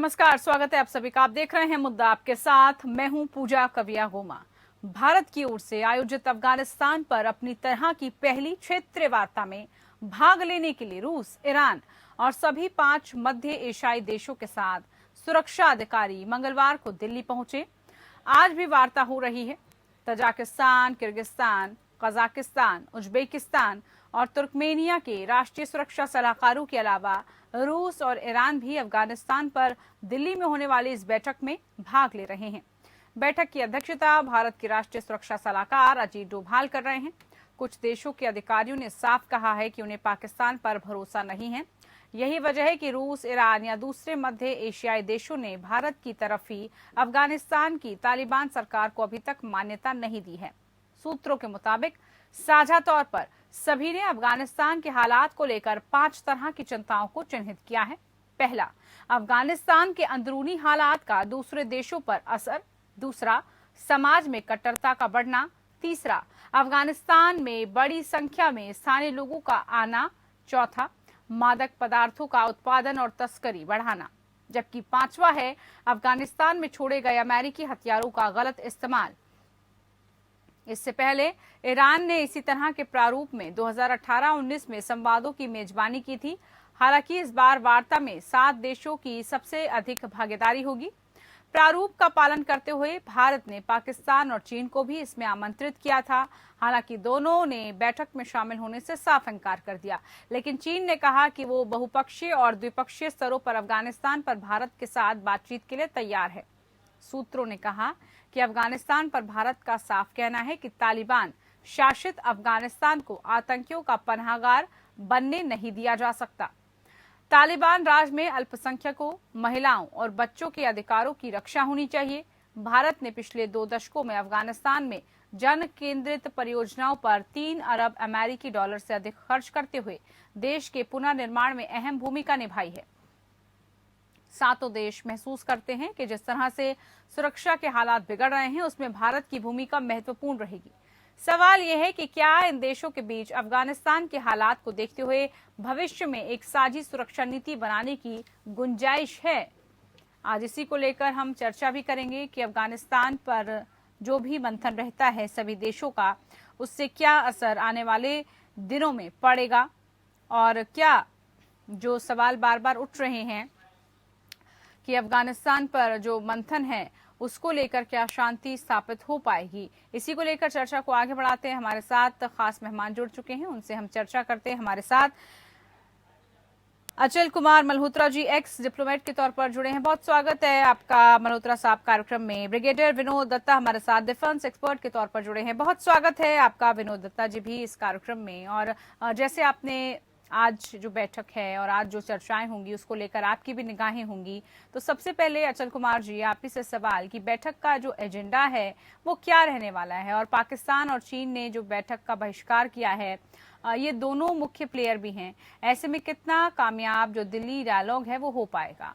नमस्कार, स्वागत है आप सभी का। आप देख रहे हैं मुद्दा आपके साथ। मैं हूं पूजा कविया गोमा। भारत की ओर से आयोजित अफगानिस्तान पर अपनी तरह की पहली क्षेत्रीय वार्ता में भाग लेने के लिए रूस, ईरान और सभी 5 मध्य एशियाई देशों के साथ सुरक्षा अधिकारी मंगलवार को दिल्ली पहुंचे। आज भी वार्ता हो रही है। तजाकिस्तान, किर्गिस्तान, कजाकिस्तान, उज्बेकिस्तान और तुर्कमेनिया के राष्ट्रीय सुरक्षा सलाहकारों के अलावा रूस और ईरान भी अफगानिस्तान पर दिल्ली में होने वाली इस बैठक में भाग ले रहे हैं। बैठक की अध्यक्षता भारत के राष्ट्रीय सुरक्षा सलाहकार अजीत डोभाल कर रहे हैं। कुछ देशों के अधिकारियों ने साफ कहा है कि उन्हें पाकिस्तान पर भरोसा नहीं है। यही वजह है कि रूस, ईरान या दूसरे मध्य एशियाई देशों ने भारत की तरफ ही अफगानिस्तान की तालिबान सरकार को अभी तक मान्यता नहीं दी है। सूत्रों के मुताबिक साझा तौर पर सभी ने अफगानिस्तान के हालात को लेकर 5 तरह की चिंताओं को चिन्हित किया है। पहला, अफगानिस्तान के अंदरूनी हालात का दूसरे देशों पर असर। दूसरा, समाज में कट्टरता का बढ़ना। तीसरा, अफगानिस्तान में बड़ी संख्या में स्थानीय लोगों का आना। चौथा, मादक पदार्थों का उत्पादन और तस्करी बढ़ाना। जबकि पांचवा है अफगानिस्तान में छोड़े गए अमेरिकी हथियारों का गलत इस्तेमाल। इससे पहले ईरान ने इसी तरह के प्रारूप में 2018-19 में संवादों की मेजबानी की थी। हालांकि इस बार वार्ता में 7 देशों की सबसे अधिक भागीदारी होगी। प्रारूप का पालन करते हुए भारत ने पाकिस्तान और चीन को भी इसमें आमंत्रित किया था। हालांकि दोनों ने बैठक में शामिल होने से साफ इंकार कर दिया, लेकिन चीन ने कहा कि वो बहुपक्षीय और द्विपक्षीय स्तरों पर अफगानिस्तान पर भारत के साथ बातचीत के लिए तैयार है। सूत्रों ने कहा कि अफगानिस्तान पर भारत का साफ कहना है कि तालिबान शासित अफगानिस्तान को आतंकियों का पनाहगार बनने नहीं दिया जा सकता। तालिबान राज में अल्पसंख्यकों, महिलाओं और बच्चों के अधिकारों की रक्षा होनी चाहिए। भारत ने पिछले 2 दशकों में अफगानिस्तान में जन केंद्रित परियोजनाओं पर 3 अरब अमेरिकी डॉलर से अधिक खर्च करते हुए देश के पुनर्निर्माण में अहम भूमिका निभाई है। सातों देश महसूस करते हैं कि जिस तरह से सुरक्षा के हालात बिगड़ रहे हैं, उसमें भारत की भूमिका महत्वपूर्ण रहेगी। सवाल यह है कि क्या इन देशों के बीच अफगानिस्तान के हालात को देखते हुए भविष्य में एक साझी सुरक्षा नीति बनाने की गुंजाइश है। आज इसी को लेकर हम चर्चा भी करेंगे कि अफगानिस्तान पर जो भी मंथन रहता है सभी देशों का, उससे क्या असर आने वाले दिनों में पड़ेगा और क्या जो सवाल बार बार उठ रहे हैं कि अफगानिस्तान पर जो मंथन है उसको लेकर क्या शांति स्थापित हो पाएगी। इसी को लेकर चर्चा को आगे बढ़ाते हैं। हमारे साथ खास मेहमान जुड़ चुके हैं, उनसे हम चर्चा करते हैं। हमारे साथ अचल कुमार मल्होत्रा जी, एक्स डिप्लोमेट के तौर पर जुड़े हैं। बहुत स्वागत है आपका मल्होत्रा साहब कार्यक्रम में। ब्रिगेडियर विनोद दत्ता हमारे साथ डिफेंस एक्सपर्ट के तौर पर जुड़े हैं। बहुत स्वागत है आपका विनोद दत्ता जी भी इस कार्यक्रम में। और जैसे आपने आज जो बैठक है और आज जो चर्चाएं होंगी उसको लेकर आपकी भी निगाहें होंगी, तो सबसे पहले अचल कुमार जी आप ही से सवाल कि बैठक का जो एजेंडा है वो क्या रहने वाला है, और पाकिस्तान और चीन ने जो बैठक का बहिष्कार किया है, ये दोनों मुख्य प्लेयर भी हैं, ऐसे में कितना कामयाब जो दिल्ली डायलॉग है वो हो पाएगा?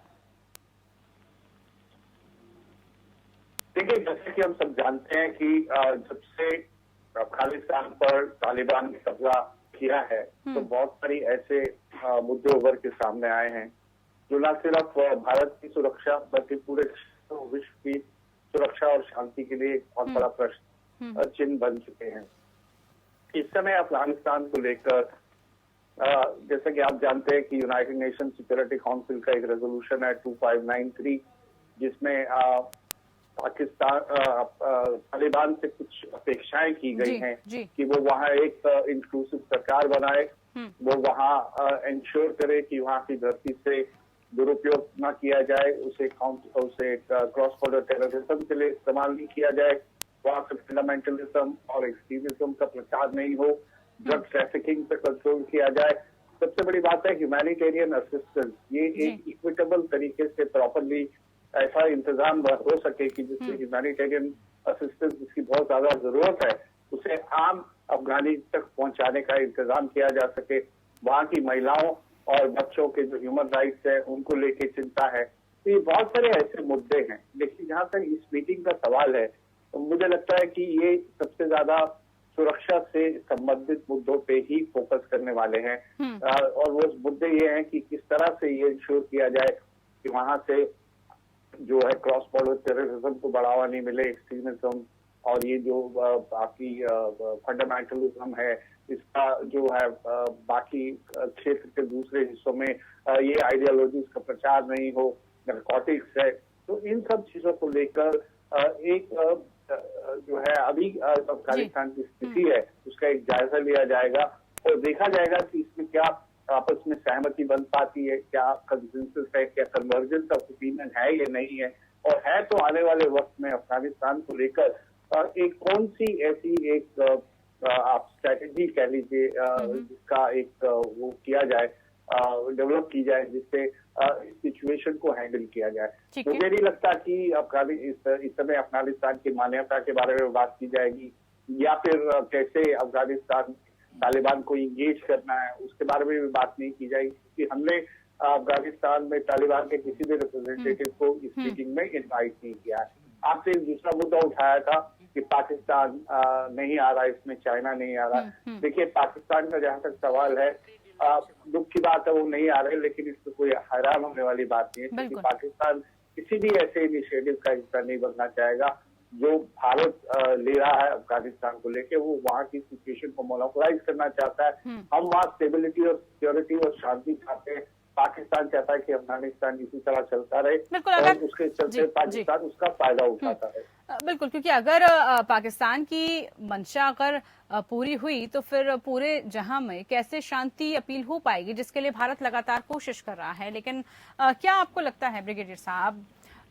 देखिए, जैसे कि हम सब जानते हैं कि जब से अफगानिस्तान पर तालिबान ने कब्जा किया है तो बहुत सारी ऐसे मुद्दे उभर के सामने आए हैं जो न सिर्फ भारत की सुरक्षा बल्कि पूरे विश्व की सुरक्षा और शांति के लिए एक बहुत बड़ा प्रश्न चिन्ह बन चुके हैं। इस समय अफगानिस्तान को लेकर जैसे कि आप जानते हैं कि यूनाइटेड नेशन सिक्योरिटी काउंसिल का एक रेजोल्यूशन है 2593 जिसमें पाकिस्तान तालिबान से कुछ अपेक्षाएं की गई हैं कि वो वहाँ एक इंक्लूसिव सरकार बनाए, वो वहाँ इंश्योर करे कि वहाँ की धरती से दुरुपयोग न किया जाए, उसे क्रॉस बॉर्डर टेररिज्म के लिए इस्तेमाल नहीं किया जाए, वहाँ से फंडामेंटलिज्म और एक्सट्रीमिज्म का प्रचार नहीं हो, ड्रग ट्रैफिकिंग पे कंट्रोल किया जाए। सबसे बड़ी बात है ह्यूमैनिटेरियन असिस्टेंस, ये एक इक्विटेबल तरीके से प्रॉपरली ऐसा इंतजाम हो सके कि जिससे ह्यूमैनिटेरियन असिस्टेंस जिसकी बहुत ज्यादा जरूरत है उसे आम अफगानी तक पहुंचाने का इंतजाम किया जा सके। वहाँ की महिलाओं और बच्चों के जो ह्यूमन राइट्स है उनको लेके चिंता है। तो ये बहुत सारे ऐसे मुद्दे हैं, लेकिन जहाँ तक इस मीटिंग का सवाल है तो मुझे लगता है कि ये सबसे ज्यादा सुरक्षा से संबंधित मुद्दों पे ही फोकस करने वाले हैं। और वो मुद्दे ये हैं कि किस तरह से ये इंश्योर किया जाए कि वहाँ से जो है क्रॉस बॉर्डर टेररिज्म को बढ़ावा नहीं मिले, एक्सट्रीमिज्म और ये जो बाकी फंडामेंटलिज्म है इसका जो है बाकी क्षेत्र के दूसरे हिस्सों में ये आइडियोलॉजीज का प्रचार नहीं हो, नारकोटिक्स है, तो इन सब चीजों को लेकर एक जो है अभी अफगानिस्तान की स्थिति है उसका एक जायजा लिया जाएगा और देखा जाएगा कि इसमें क्या आपस में सहमति बन पाती है, क्या कंसेंसस है, क्या कन्वर्जेंस ऑफ ओपिनियन है या नहीं है, और है तो आने वाले वक्त में अफगानिस्तान को लेकर एक कौन सी ऐसी एक आप स्ट्रैटेजी कह लीजिए जिसका एक वो किया जाए, डेवलप की जाए, जिससे इस सिचुएशन को हैंडल किया जाए। मुझे नहीं लगता कि इस समय अफगानिस्तान की मान्यता के बारे में बात की जाएगी या फिर कैसे अफगानिस्तान तालिबान को इंगेज करना है उसके बारे में भी बात नहीं की जाएगी, क्योंकि हमने अफगानिस्तान में तालिबान के किसी भी रिप्रेजेंटेटिव को इस मीटिंग में इन्वाइट नहीं किया है। आपसे एक दूसरा मुद्दा उठाया था कि पाकिस्तान नहीं आ रहा, इसमें चाइना नहीं आ रहा। देखिए, पाकिस्तान का जहां तक सवाल है, दुख की बात है वो नहीं आ रहे, लेकिन इसमें कोई हैरान होने वाली बात नहीं है, क्योंकि पाकिस्तान किसी भी ऐसे इनिशिएटिव का हिस्सा नहीं बनना चाहेगा जो भारत ले रहा है अफगानिस्तान को लेके। वो वहाँ की सिचुएशन को मोनोपोलाइज करना चाहता है। हम वहाँ स्टेबिलिटी और सिक्योरिटी और शांति चाहते हैं। पाकिस्तान चाहता है कि अफगानिस्तान इसी तरह चलता रहे और उसके चलते पाकिस्तान उसका फायदा उठाता है। बिल्कुल, क्योंकि अगर पाकिस्तान की मंशा अगर पूरी हुई तो फिर पूरे जहां में कैसे शांति अपील हो पाएगी, जिसके लिए भारत लगातार कोशिश कर रहा है। लेकिन क्या आपको लगता है ब्रिगेडियर साहब,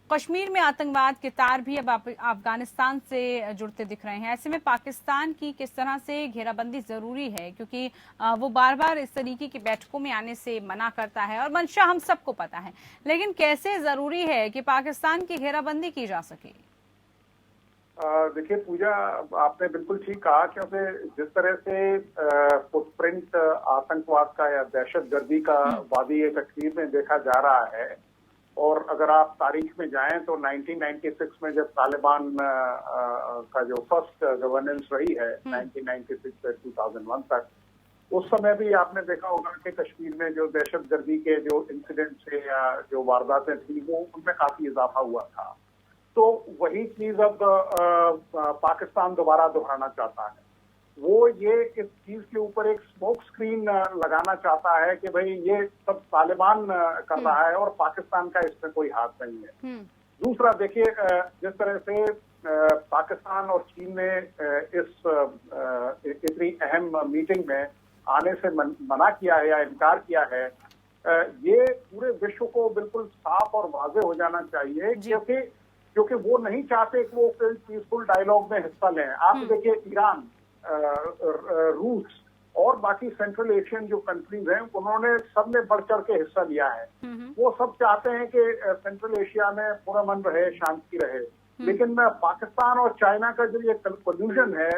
कश्मीर में आतंकवाद के तार भी अब अफगानिस्तान से जुड़ते दिख रहे हैं, ऐसे में पाकिस्तान की किस तरह से घेराबंदी जरूरी है, क्योंकि वो बार बार इस तरीके की बैठकों में आने से मना करता है और मंशा हम सबको पता है, लेकिन कैसे जरूरी है कि पाकिस्तान की घेराबंदी की जा सके? देखिए पूजा, आपने बिल्कुल ठीक कहा, क्योंकि जिस तरह से फुटप्रिंट आतंकवाद का या दहशतगर्दी का वादी कश्मीर में देखा जा रहा है, और अगर आप तारीख में जाएं तो 1996 में जब तालिबान का जो फर्स्ट गवर्नेंस रही है 1996 से 2001 तक, उस समय भी आपने देखा होगा कि कश्मीर में जो दहशतगर्दी के जो इंसिडेंट थे या जो वारदातें थी वो उनमें काफी इजाफा हुआ था। तो वही चीज अब पाकिस्तान दोबारा दोहराना चाहता है। वो ये इस चीज के ऊपर एक स्मोक स्क्रीन लगाना चाहता है कि भाई ये सब तालिबान कर रहा है और पाकिस्तान का इसमें कोई हाथ नहीं है। दूसरा, देखिए जिस तरह से पाकिस्तान और चीन ने इस इतनी अहम मीटिंग में आने से मना किया है या इनकार किया है, ये पूरे विश्व को बिल्कुल साफ और वाज़ेह हो जाना चाहिए, क्योंकि वो नहीं चाहते कि वो पीसफुल डायलॉग में हिस्सा लें। आप देखिए, ईरान, रूस और बाकी सेंट्रल एशियन जो कंट्रीज हैं, उन्होंने सबने बढ़ चढ़ के हिस्सा लिया है। वो सब चाहते हैं कि सेंट्रल एशिया में पुरअमन रहे, शांति रहे। लेकिन पाकिस्तान और चाइना का जो ये कन्क्लूजन है,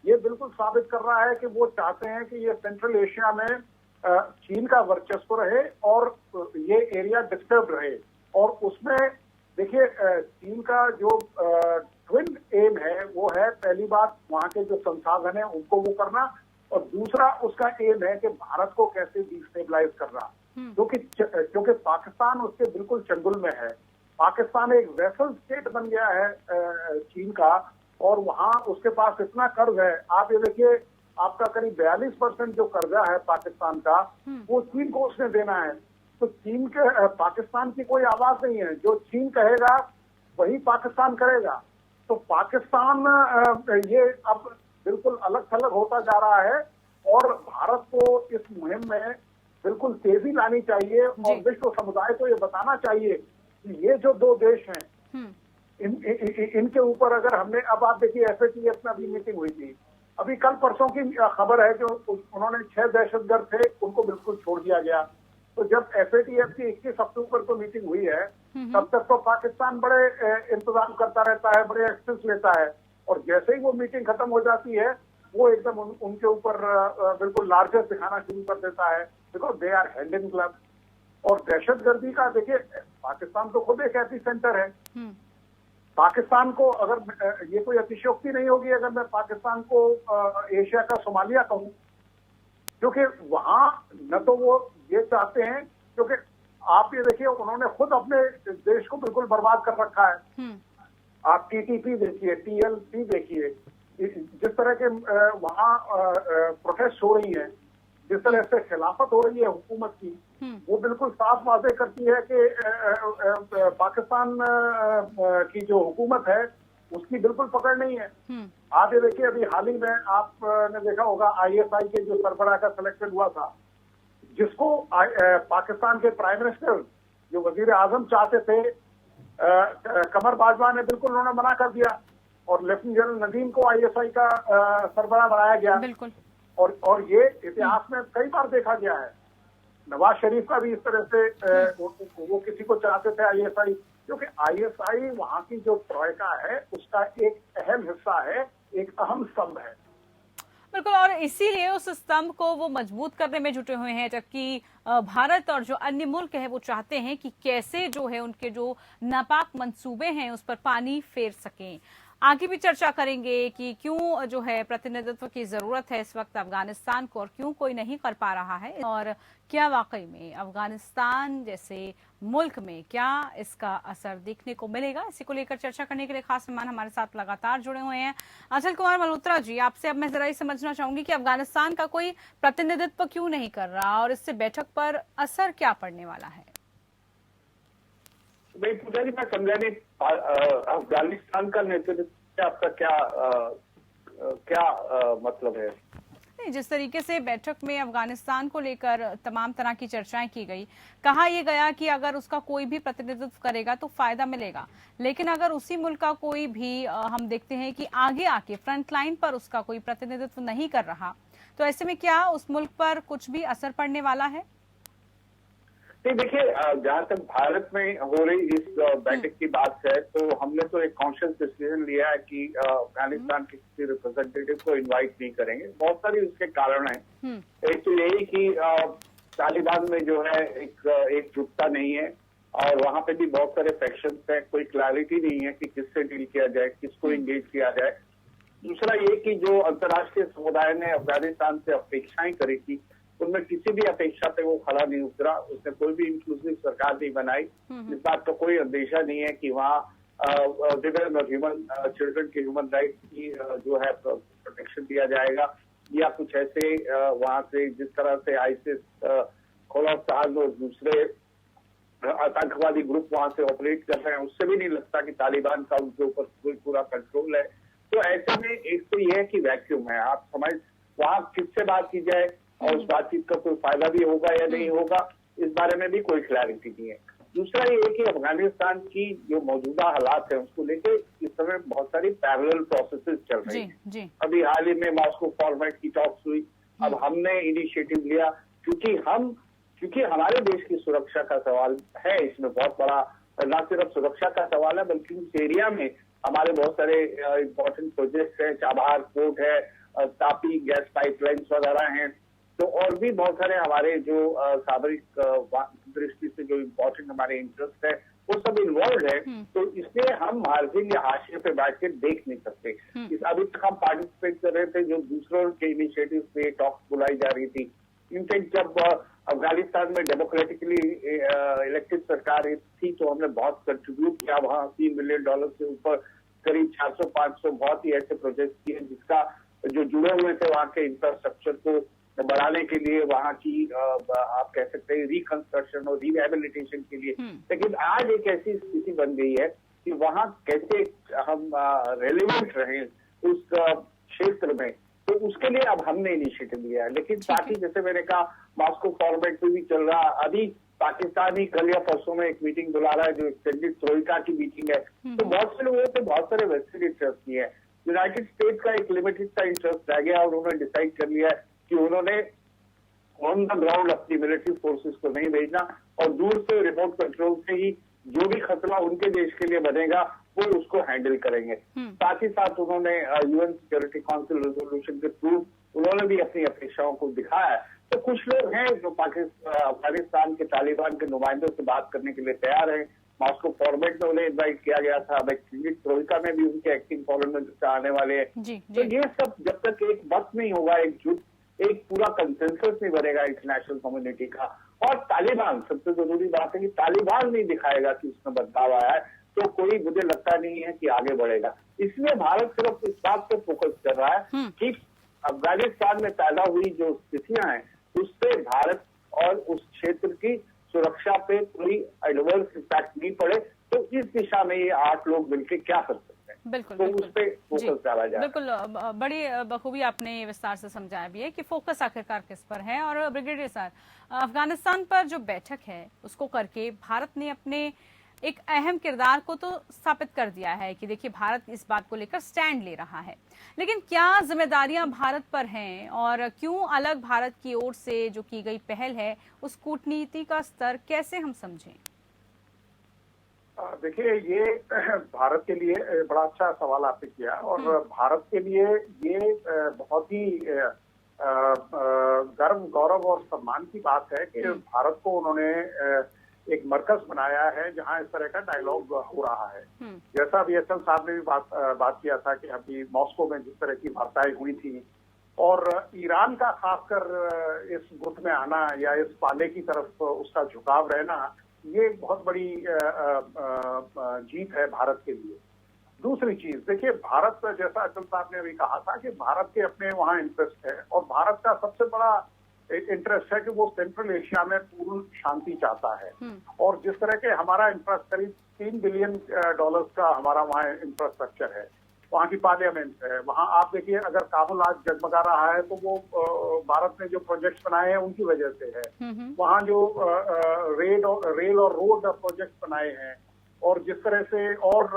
ये बिल्कुल साबित कर रहा है कि वो चाहते हैं कि ये सेंट्रल एशिया में चीन का वर्चस्व रहे और ये एरिया डिस्टर्ब रहे। और उसमें देखिए, चीन का जो ट्विन एम है वो है, पहली बात वहां के जो संसाधन है उनको वो करना, और दूसरा उसका एम है कि भारत को कैसे डिस्टेबलाइज करना, क्योंकि पाकिस्तान उसके बिल्कुल चंगुल में है। पाकिस्तान एक वेसल स्टेट बन गया है चीन का, और वहां उसके पास इतना कर्ज है। आप ये देखिए, आपका करीब 42% जो कर्जा है पाकिस्तान का, वो चीन को उसने देना है। तो चीन के पाकिस्तान की कोई आवाज नहीं है। जो चीन कहेगा वही पाकिस्तान करेगा। तो पाकिस्तान ये अब बिल्कुल अलग थलग होता जा रहा है, और भारत को इस मुहिम में बिल्कुल तेजी लानी चाहिए और विश्व समुदाय को ये बताना चाहिए कि ये जो दो देश हैं, इनके ऊपर अगर हमने, अब आप देखिए FATF में अभी मीटिंग हुई थी, अभी कल परसों की खबर है कि उन्होंने 6 दहशतगर्द थे, उनको बिल्कुल छोड़ दिया गया। तो जब FATF की 21 अक्टूबर को मीटिंग हुई है, तब तक तो पाकिस्तान बड़े इंतजाम करता रहता है, बड़े एक्शंस लेता है, और जैसे ही वो मीटिंग खत्म हो जाती है, वो एकदम उनके ऊपर बिल्कुल लार्जेस्ट दिखाना शुरू कर देता है, because they are hand in glove. और दहशतगर्दी का देखिए, पाकिस्तान तो खुद एक एपी सेंटर है। पाकिस्तान को, अगर ये कोई अतिशयोक्ति नहीं होगी अगर मैं पाकिस्तान को एशिया का सोमालिया कहूं, क्योंकि वहां न तो वो ये चाहते हैं, क्योंकि आप ये देखिए, उन्होंने खुद अपने देश को बिल्कुल बर्बाद कर रखा है। आप टीटीपी देखिए, टीएलपी देखिए, जिस तरह के वहाँ प्रोटेस्ट हो रही है, जिस तरह से खिलाफत हो रही है हुकूमत की, वो बिल्कुल साफ वादे करती है कि पाकिस्तान की जो हुकूमत है उसकी बिल्कुल पकड़ नहीं है। आप ये देखिए, अभी हाल ही में आपने देखा होगा आईएसआई के जो सरबराह का सिलेक्शन हुआ था, जिसको पाकिस्तान के प्राइम मिनिस्टर जो वजीर आजम चाहते थे, कमर बाजवा ने बिल्कुल उन्होंने मना कर दिया और लेफ्टिनेंट जनरल नदीम को आईएसआई का सरबराह बनाया गया। बिल्कुल। और ये इतिहास में कई बार देखा गया है। नवाज शरीफ का भी इस तरह से वो किसी को चाहते थे आईएसआई, क्योंकि आईएसआई वहां की जो ट्रॉयका है उसका एक अहम हिस्सा है, एक अहम स्तंभ है। बिल्कुल, और इसीलिए उस स्तंभ को वो मजबूत करने में जुटे हुए हैं, जबकि भारत और जो अन्य मुल्क है वो चाहते हैं कि कैसे जो है उनके जो नापाक मंसूबे हैं उस पर पानी फेर सकें। आगे भी चर्चा करेंगे कि क्यों जो है प्रतिनिधित्व की जरूरत है इस वक्त अफगानिस्तान को और क्यों कोई नहीं कर पा रहा है, और क्या वाकई में अफगानिस्तान जैसे मुल्क में क्या इसका असर देखने को मिलेगा। इसी को लेकर चर्चा करने के लिए खास मेहमान हमारे साथ लगातार जुड़े हुए हैं। अचल कुमार मल्होत्रा जी, आपसे अब मैं जरा ये समझना चाहूंगी कि अफगानिस्तान का कोई प्रतिनिधित्व क्यों नहीं कर रहा और इससे बैठक पर असर क्या पड़ने वाला है। भाई पूजा जी, मैं समझा नहीं, अफगानिस्तान का नेतृत्व आपका क्या मतलब है? नहीं, जिस तरीके से बैठक में अफगानिस्तान को लेकर तमाम तरह की चर्चाएं की गई, कहा यह गया कि अगर उसका कोई भी प्रतिनिधित्व करेगा तो फायदा मिलेगा, लेकिन अगर उसी मुल्क का कोई भी हम देखते हैं कि आगे आके फ्रंट लाइन पर उसका कोई प्रतिनिधित्व नहीं कर रहा, तो ऐसे में क्या उस मुल्क पर कुछ भी असर पड़ने वाला है? देखिए, जहां तक भारत में हो रही इस बैठक की बात है, तो हमने तो एक कॉन्शियस डिसीजन लिया है कि अफगानिस्तान के किसी रिप्रेजेंटेटिव को इनवाइट नहीं करेंगे। बहुत सारी उसके कारण हैं। एक तो यही कि तालिबान में जो है एकजुटता नहीं है और वहां पे भी बहुत सारे फैक्शंस हैं, कोई क्लैरिटी नहीं है कि किससे डील किया जाए, किसको इंगेज किया जाए। दूसरा ये कि जो अंतर्राष्ट्रीय समुदाय ने अफगानिस्तान से अपेक्षाएं करी थी, उनमें किसी भी अपेक्षा पे वो खड़ा नहीं उतरा। उसने कोई भी इंक्लूसिव सरकार नहीं बनाई। इस बात का कोई अंदेशा नहीं है कि वहाँ चिल्ड्रन के ह्यूमन राइट्स की जो है प्रोटेक्शन दिया जाएगा या कुछ ऐसे वहाँ से जिस तरह से आईसिस, खोरासान और दूसरे आतंकवादी ग्रुप वहाँ से ऑपरेट कर रहे हैं, उससे भी नहीं लगता कि तालिबान का उनके ऊपर कोई पूरा कंट्रोल है। तो ऐसे में एक तो यह है कि वैक्यूम है। आप समझ, वहाँ किससे बात की जाए और उस बातचीत का कोई फायदा भी होगा या नहीं होगा, इस बारे में भी कोई क्लैरिटी नहीं है। दूसरा ये है कि अफगानिस्तान की जो मौजूदा हालात है उसको लेके इस समय बहुत सारी पैरेलल प्रोसेसेस चल रही हैं। अभी हाल ही में मॉस्को फॉर्मेट की टॉक्स हुई। अब हमने इनिशिएटिव लिया क्योंकि हमारे देश की सुरक्षा का सवाल है, इसमें बहुत बड़ा न सिर्फ सुरक्षा का सवाल है बल्कि उस एरिया में हमारे बहुत सारे इम्पोर्टेंट प्रोजेक्ट हैं। चाबहार पोर्ट है, तापी गैस पाइपलाइंस वगैरह हैं, तो और भी बहुत सारे हमारे जो सामरिक दृष्टि से जो इम्पोर्टेंट हमारे इंटरेस्ट है वो सब इन्वॉल्व है। तो इसलिए हम मार्जिन या हाशिए पे बैठ के देख नहीं सकते। अभी तक हम पार्टिसिपेट कर रहे थे जो दूसरों के इनिशिएटिव पे टॉक्स बुलाई जा रही थी। इनफैक्ट जब अफगानिस्तान में डेमोक्रेटिकली इलेक्टेड सरकार थी तो हमने बहुत कंट्रीब्यूट किया। वहाँ $3 बिलियन से ऊपर करीब 400-500 बहुत ही ऐसे प्रोजेक्ट किए जिसका जो जुड़े हुए थे वहाँ के इंफ्रास्ट्रक्चर को बढ़ाने के लिए, वहाँ की आप कह सकते हैं रिकंस्ट्रक्शन और रिहैबिलिटेशन के लिए। लेकिन आज एक ऐसी स्थिति बन गई है कि वहाँ कैसे हम रेलिवेंट रहे उस क्षेत्र में, तो उसके लिए अब हमने इनिशिएटिव लिया है। लेकिन साथ ही जैसे मैंने कहा मॉस्को फॉर्मेट पे भी चल रहा, अभी पाकिस्तान ही कल या परसों में एक मीटिंग बुला रहा है जो एक्सटेंडेड ट्रोइका की मीटिंग है। तो बहुत से लोगों को बहुत सारे वेस्टेड इंटरेस्ट नहीं है। यूनाइटेड स्टेट्स का एक लिमिटेड सा इंटरेस्ट रह गया और उन्होंने डिसाइड कर लिया है कि उन्होंने ऑन द ग्राउंड अपनी मिलिट्री फोर्सेस को नहीं भेजना और दूर से रिमोट कंट्रोल से ही जो भी खतरा उनके देश के लिए बनेगा वो उसको हैंडल करेंगे। साथ ही साथ उन्होंने यूएन सिक्योरिटी काउंसिल रेजोल्यूशन के थ्रू उन्होंने भी अपनी अपेक्षाओं को दिखाया है। तो कुछ लोग हैं जो अफगानिस्तान के तालिबान के नुमाइंदों से बात करने के लिए तैयार हैं। मॉस्को फॉर्मेट में उन्हें इन्वाइट किया गया था। अब एक्सटेंडेड ट्रोइका में भी उनके एक्टिंग फॉरेन मिनिस्टर आने वाले हैं। तो ये सब जब तक एक वक्त नहीं होगा, एक पूरा कंसेंसस नहीं बनेगा इंटरनेशनल कम्युनिटी का, और तालिबान, सबसे जरूरी बात है कि तालिबान नहीं दिखाएगा कि उसमें बदलाव आया है तो कोई, मुझे लगता नहीं है कि आगे बढ़ेगा। इसलिए भारत सिर्फ इस बात पे फोकस कर रहा है कि अफगानिस्तान में पैदा हुई जो स्थितियां हैं उससे भारत और उस क्षेत्र की सुरक्षा पे कोई एडवर्स इम्पैक्ट नहीं पड़े। तो इस दिशा में ये 8 लोग मिलकर क्या कर सकते हैं, बिल्कुल, तो बिल्कुल। उस पर फोकस डाला जाए। बिल्कुल, बड़ी बखूबी आपने विस्तार से समझाया भी है कि फोकस आखिरकार किस पर है। और ब्रिगेडियर सर, अफगानिस्तान पर जो बैठक है उसको करके भारत ने अपने एक अहम किरदार को तो स्थापित कर दिया है कि देखिए भारत इस बात को लेकर स्टैंड ले रहा है, लेकिन क्या जिम्मेदारियां भारत पर हैं और क्यों अलग भारत की ओर से जो की गई पहल है उस कूटनीति का स्तर कैसे हम समझें? देखिए, ये भारत के लिए बड़ा अच्छा सवाल आपने किया और भारत के लिए ये बहुत ही गर्व, गौरव और सम्मान की बात है कि भारत को उन्होंने एक मरकज बनाया है जहां इस तरह का डायलॉग हो रहा है। जैसा BSL साहब ने भी बात किया था कि अभी मॉस्को में जिस तरह की वार्ताएं हुई थी और ईरान का खासकर इस गुट में आना या इस पाले की तरफ उसका झुकाव रहना, ये बहुत बड़ी जीत है भारत के लिए। दूसरी चीज देखिए, भारत, जैसा अचल साहब ने अभी कहा था कि भारत के अपने वहां इंटरेस्ट है और भारत का सबसे बड़ा इंटरेस्ट है कि वो सेंट्रल एशिया में पूर्ण शांति चाहता है। और जिस तरह के हमारा इंफ्रास्ट्रक्चर, करीब $3 बिलियन का हमारा वहाँ इंफ्रास्ट्रक्चर है, वहाँ की पार्लियामेंट है, वहाँ आप देखिए अगर काबुल आज जगमगा रहा है तो वो भारत ने जो प्रोजेक्ट्स बनाए हैं उनकी वजह से है। वहाँ जो रेल और रोड प्रोजेक्ट्स बनाए हैं और जिस तरह से और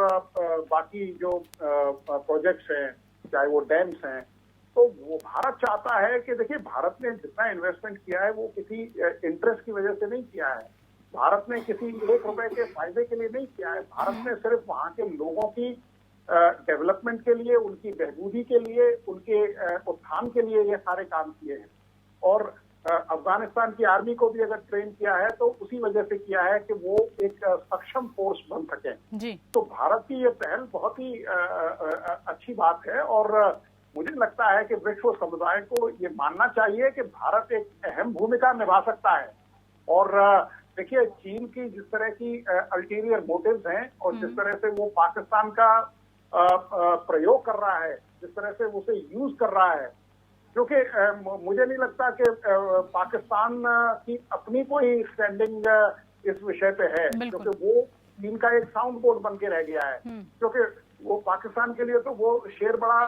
बाकी जो प्रोजेक्ट्स हैं, चाहे वो डैम्स हैं, तो वो भारत चाहता है कि देखिए भारत ने जितना इन्वेस्टमेंट किया है वो किसी इंटरेस्ट की वजह से नहीं किया है, भारत ने किसी ₹1 के फायदे के लिए नहीं किया है, भारत ने सिर्फ वहाँ के लोगों की डेवलपमेंट के लिए, उनकी बहबूदी के लिए, उनके उत्थान के लिए ये सारे काम किए हैं। और अफगानिस्तान की आर्मी को भी अगर ट्रेन किया है तो उसी वजह से किया है कि वो एक सक्षम फोर्स बन सके। तो भारत की ये पहल बहुत ही अच्छी बात है और मुझे लगता है कि विश्व समुदाय को ये मानना चाहिए कि भारत एक अहम भूमिका निभा सकता है। और देखिए, चीन की जिस तरह की अल्टीरियर मोटिव्स हैं और जिस तरह से वो पाकिस्तान का प्रयोग कर रहा है, जिस तरह से उसे यूज कर रहा है, क्योंकि मुझे नहीं लगता कि पाकिस्तान की अपनी कोई स्टैंडिंग इस विषय पे है, क्योंकि वो चीन का एक साउंड बोर्ड बन के रह गया है। क्योंकि वो पाकिस्तान के लिए तो वो शेर बड़ा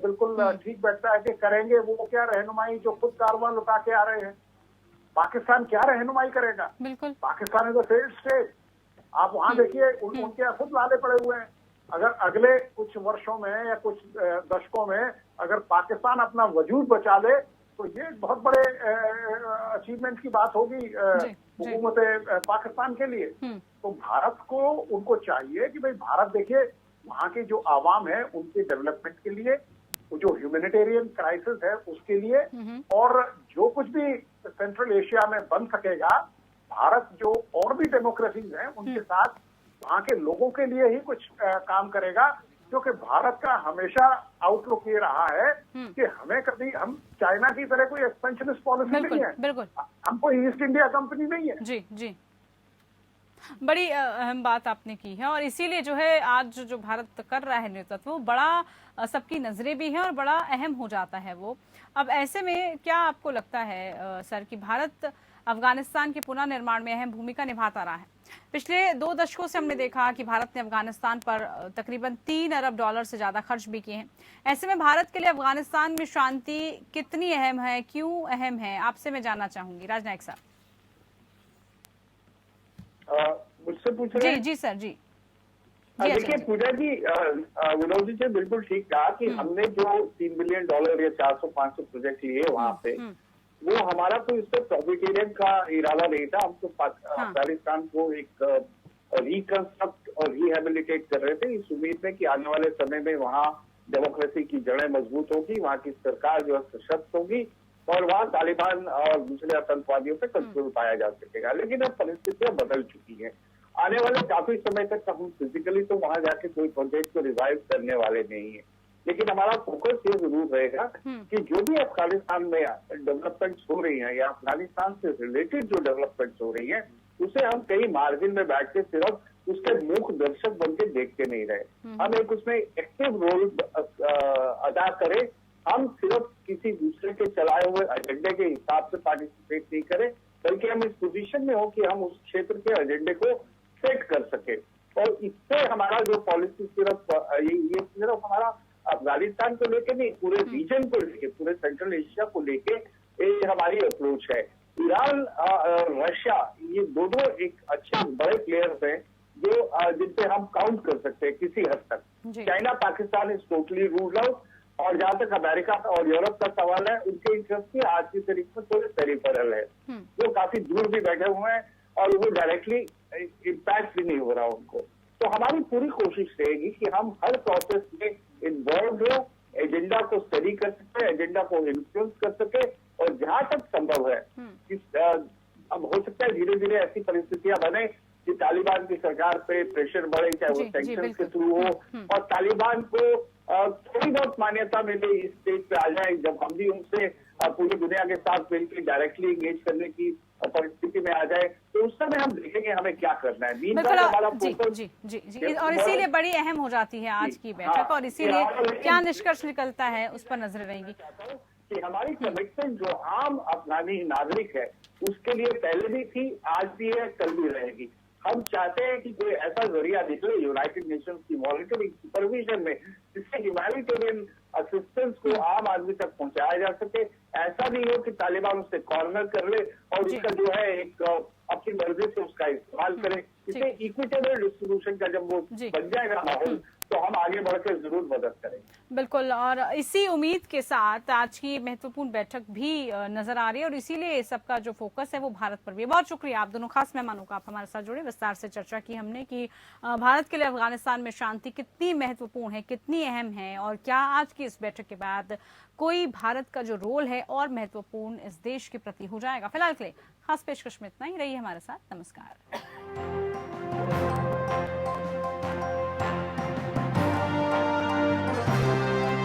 बिल्कुल ठीक बैठता है कि करेंगे वो क्या रहनुमाई जो खुद कारवां लुटा के आ रहे हैं। पाकिस्तान क्या रहनुमाई करेगा? Pakistan is a failed state. आप वहां देखिए उनके खुद लाले पड़े हुए हैं। अगर अगले कुछ वर्षों में या कुछ दशकों में अगर पाकिस्तान अपना वजूद बचा ले तो ये बहुत बड़े अचीवमेंट की बात होगी हुकूमत पाकिस्तान के लिए। तो भारत को, उनको चाहिए कि भाई भारत देखिए वहाँ के जो आवाम है उनके डेवलपमेंट के लिए, जो ह्यूमैनिटेरियन क्राइसिस है उसके लिए, और जो कुछ भी सेंट्रल एशिया में बन सकेगा, भारत जो और भी डेमोक्रेसीज हैं उनके साथ वहाँ के लोगों के लिए ही कुछ काम करेगा। क्योंकि भारत का हमेशा आउटलुक ये रहा है कि हमें कभी, हम चाइना की तरह कोई एक्सपेंशनिस्ट पॉलिसी नहीं है, हम कोई ईस्ट इंडिया कंपनी नहीं है। जी, बड़ी अहम बात आपने की है और इसीलिए जो है आज जो भारत कर रहा है नेतृत्व वो बड़ा सबकी नजरें भी हैं और बड़ा अहम हो जाता है वो। अब ऐसे में क्या आपको लगता है सर कि भारत अफगानिस्तान के पुनः निर्माण में अहम भूमिका निभाता रहा है? पिछले 2 दशकों से हमने देखा कि भारत ने अफगानिस्तान पर तकरीबन $3 अरब से ज्यादा खर्च भी किए हैं। ऐसे में भारत के लिए अफगानिस्तान में शांति कितनी अहम है, क्यों अहम है, आपसे मैं जानना चाहूंगी राजनायक साहब। मुझसे पूछ रहे हैं? जी सर, जी। देखिए पूजा जी, विनोद जी ने बिल्कुल ठीक कहा कि हमने जो $3 बिलियन या 400-500 प्रोजेक्ट लिए वहां पे, वो हमारा कोई इस पर प्रॉफिटेरियन का इरादा नहीं था। हम तो अफगानिस्तान को एक रिकंस्ट्रक्ट और रिहेबिलिटेट कर रहे थे इस उम्मीद में कि आने वाले समय में वहाँ डेमोक्रेसी की जड़ें मजबूत होगी, वहाँ की सरकार जो है सशक्त होगी और वहाँ तालिबान और दूसरे आतंकवादियों पे कंट्रोल पाया जा सकेगा। लेकिन अब परिस्थितियां बदल चुकी हैं। आने वाले काफी समय तक हम फिजिकली तो वहां जाके कोई प्रोजेक्ट को रिवाइव करने वाले नहीं है। लेकिन हमारा फोकस ये जरूर रहेगा कि जो भी अफगानिस्तान में डेवलपमेंट्स हो रही हैं या अफगानिस्तान से रिलेटेड जो डेवलपमेंट्स हो रही हैं, उसे हम कहीं मार्जिन में बैठ के सिर्फ उसके मुख्य दर्शक बन के देखते नहीं रहे। हम एक उसमें एक्टिव रोल अदा करें। हम सिर्फ किसी दूसरे के चलाए हुए एजेंडे के हिसाब से पार्टिसिपेट नहीं करें, बल्कि हम इस पोजीशन में हो कि हम उस क्षेत्र के एजेंडे को सेट कर सके। और इससे हमारा जो पॉलिसी सिर्फ ये सिर्फ हमारा अफगानिस्तान को लेके नहीं, पूरे रीजन को लेके, पूरे सेंट्रल एशिया को लेके ये हमारी अप्रोच है। ईरान रशिया ये दोनों एक अच्छे बड़े प्लेयर्स हैं जो जिनसे हम काउंट कर सकते हैं किसी हद तक। China Pakistan is totally ruled out, और जहां तक अमेरिका और यूरोप का सवाल है, उनके इंटरेस्ट भी आज की तारीख में थोड़े पेरिफेरल है, जो काफी दूर भी बैठे हुए हैं और वो डायरेक्टली इम्पैक्ट भी नहीं हो रहा उनको। तो हमारी पूरी कोशिश रहेगी कि हम हर प्रोसेस में इन्वॉल्व हो, एजेंडा को स्टडी कर सके, एजेंडा को इन्फ्लुएंस कर सके, और जहां तक संभव है अब हो सकता है धीरे धीरे ऐसी परिस्थितियां बने कि तालिबान की सरकार पे प्रेशर बढ़े, चाहे वो सैंक्शन के थ्रू हो, और तालिबान को थोड़ी बहुत मान्यता मिले, इस स्टेज पे आ जाए जब हम भी उनसे पूरी दुनिया के साथ मिलकर डायरेक्टली एंगेज करने की परिस्थिति में आ जाए, तो उस समय हम देखेंगे हमें क्या करना है। जी, और इसीलिए बड़ी अहम हो जाती है आज की बैठक, और इसीलिए क्या निष्कर्ष निकलता है उस पर नजर रहेगी। कि हमारी कमिटमेंट जो आम अफगानी नागरिक है उसके लिए पहले भी थी, आज भी है, कल भी रहेगी। हम चाहते हैं कि कोई ऐसा जरिया निकले यूनाइटेड नेशंस की मॉनिटरिंग सुपरविजन में, जिससे ह्यूमैनिटेरियन असिस्टेंस को आम आदमी तक पहुंचाया जा सके। ऐसा नहीं हो कि तालिबान उससे कॉर्नर कर ले और उसका जो है एक अपनी मर्जी से उसका इस्तेमाल करे। इसे इक्विटेबल डिस्ट्रीब्यूशन का जब वो बन जाएगा माहौल, तो हम आगे बढ़कर जरूर मदद करेंगे। बिल्कुल, और इसी उम्मीद के साथ आज की महत्वपूर्ण बैठक भी नजर आ रही है, और इसीलिए सबका जो फोकस है वो भारत पर भी है। बहुत शुक्रिया आप दोनों खास मेहमानों का, आप हमारे साथ जुड़े, विस्तार से चर्चा की हमने कि भारत के लिए अफगानिस्तान में शांति कितनी महत्वपूर्ण है, कितनी अहम है, और क्या आज की इस बैठक के बाद कोई भारत का जो रोल है और महत्वपूर्ण इस देश के प्रति हो जाएगा। फिलहाल के लिए खास पेशकश में इतना ही। रही हमारे साथ, नमस्कार।